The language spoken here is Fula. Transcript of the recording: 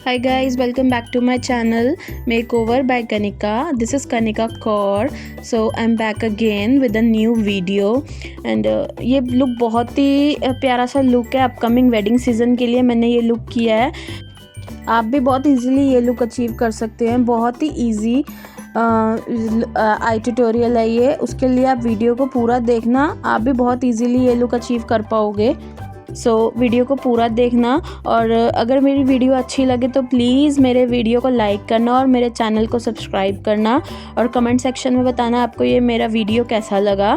Hi guys, welcome back to my channel Makeover by Kanica. This is Kanica Kaur. So I'm back again with a new video and ये लुक बहुत ही प्यारा सा लुक है। Upcoming wedding season के लिए मैंने ये लुक किया है। आप भी बहुत इजीली ये लुक अचीव कर सकते हैं। बहुत ही इजी आई ट्यूटोरियल है ये। उसके लिए आप वीडियो को पूरा देखना, आप भी बहुत इजीली ये लुक अचीव कर पाओगे। वीडियो को पूरा देखना और अगर मेरी वीडियो अच्छी लगे तो प्लीज़ मेरे वीडियो को लाइक करना और मेरे चैनल को सब्सक्राइब करना और कमेंट सेक्शन में बताना आपको ये मेरा वीडियो कैसा लगा।